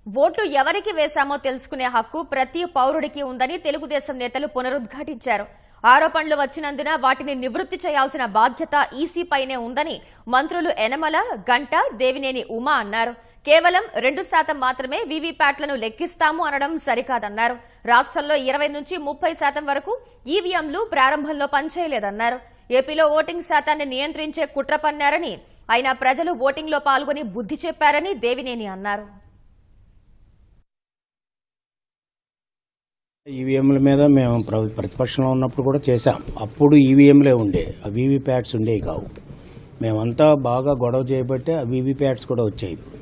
ఓట్లు ఎవరికి వేశామో తెలుసుకునే హక్కు ప్రతి పౌరుడికి ఉందని తెలుగుదేశం నేతలు పునరుద్ఘాటించారు. ఆరోపణలు వచ్చినందున వాటిని నివృత్తి చేయాల్సిన బాధ్యత ఈసీపైనే ఉందని మంత్రులు యనమల, గంట, దేవినేని ఉమా అన్నారు. కేవలం 2% మాత్రమే వీవీప్యాట్లను లెక్కిస్తాము అనడం సరికాదన్నారు. రాష్ట్రంలో 20 నుంచి 30% వరకు ఈవీఎంలు ప్రారంభంలో పనిచేయలేదన్నారు. ఏపీలో ఓటింగ్ శాతాన్ని నియంత్రించే కుట్ర పన్నారని, అయినా ప్రజలు ఓటింగ్లో పాల్గొని బుద్ధి చెప్పారని దేవినేని అన్నారు. ఈవీఎంల మీద మేము ప్రతిపక్షంలో ఉన్నప్పుడు కూడా చేశాం. అప్పుడు ఈవీఎంలే ఉండే, ఆ వీవీప్యాట్స్ ఉండేవి కావు. మేమంతా బాగా గొడవ చేయబట్టే ఆ వీవీప్యాట్స్ కూడా వచ్చాయి. ఇప్పుడు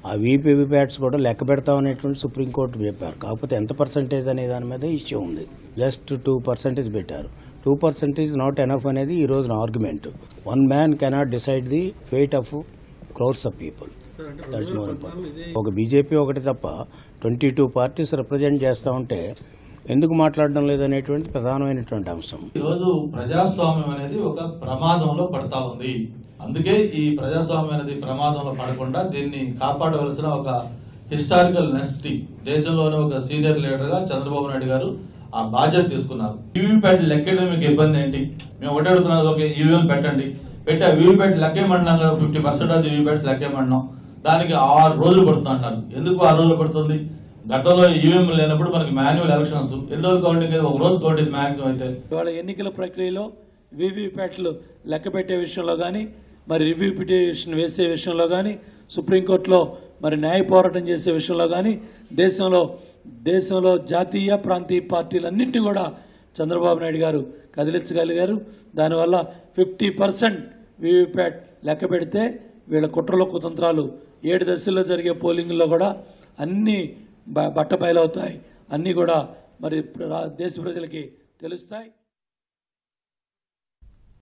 ఆ వీవీప్యాట్స్ కూడా లెక్క పెడతామనేటువంటి సుప్రీంకోర్టు చెప్పారు. కాకపోతే ఎంత పర్సంటేజ్ అనే దాని మీద ఇష్యూ ఉంది. జస్ట్ 2% పెట్టారు. 2% నాట్ ఎనఫ్ అనేది ఈ రోజున argument. One man cannot decide the fate of crores of people. ఒక బీజేపీ ఒకటి తప్ప 22 పార్టీస్ రిప్రజెంట్ చేస్తా ఉంటే ఎందుకు మాట్లాడడం లేదనేటువంటి ప్రధానమైనటువంటి అంశం. ఈరోజు ప్రజాస్వామ్యం అనేది ఒక ప్రమాదంలో పడతా ఉంది. అందుకే ఈ ప్రజాస్వామ్యం అనేది ప్రమాదంలో పడకుండా దీన్ని కాపాడవలసిన ఒక హిస్టారికల్ నెసిటీ దేశంలోనే ఒక సీనియర్ లీడర్ గా చంద్రబాబు నాయుడు గారు ఆ బాధ్యత తీసుకున్నారు. వీవీప్యాట్ లెక్కడం మీకు ఇబ్బంది ఏంటి? మేము ఒకటి అడుగుతున్నది, ఒక ఈవీఎం పెట్టండి, పెట్టి ఆ వీవీప్యాట్ లెక్కేయమన్నాం కదా, 50% ఆఫ్ వీవీప్యాట్స్ లెక్కేయమన్నాం. దానికి 6 రోజులు పడుతుంది అంటారు. ఎందుకు 6 రోజులు పడుతుంది? గతంలో ఈవీఎం లేనప్పుడు మనకి మాన్యువల్ ఎలక్షన్స్ ఎన్ని రోజులు కౌంటింగ్, ఒక రోజు కౌంటింగ్ మాక్సిమం అయితే. ఇవాళ ఎన్నికల ప్రక్రియలో వీవీప్యాట్లు లెక్క పెట్టే విషయంలో కానీ, మరి రివ్యూ పిటిషన్ వేసే విషయంలో కానీ, సుప్రీంకోర్టులో మరి న్యాయ పోరాటం చేసే విషయంలో కానీ దేశంలో జాతీయ ప్రాంతీయ పార్టీలన్నింటినీ కూడా చంద్రబాబు నాయుడు గారు కదిలించగలిగారు. దానివల్ల 50% వీవీప్యాట్ లెక్క పెడితే వీళ్ళ కుట్రలో కుతంత్రాలు 7 దశల్లో జరిగే పోలింగ్లో కూడా అన్నీ బట్టబయలవుతాయి. అన్నీ కూడా మరి దేశ ప్రజలకి తెలుస్తాయి.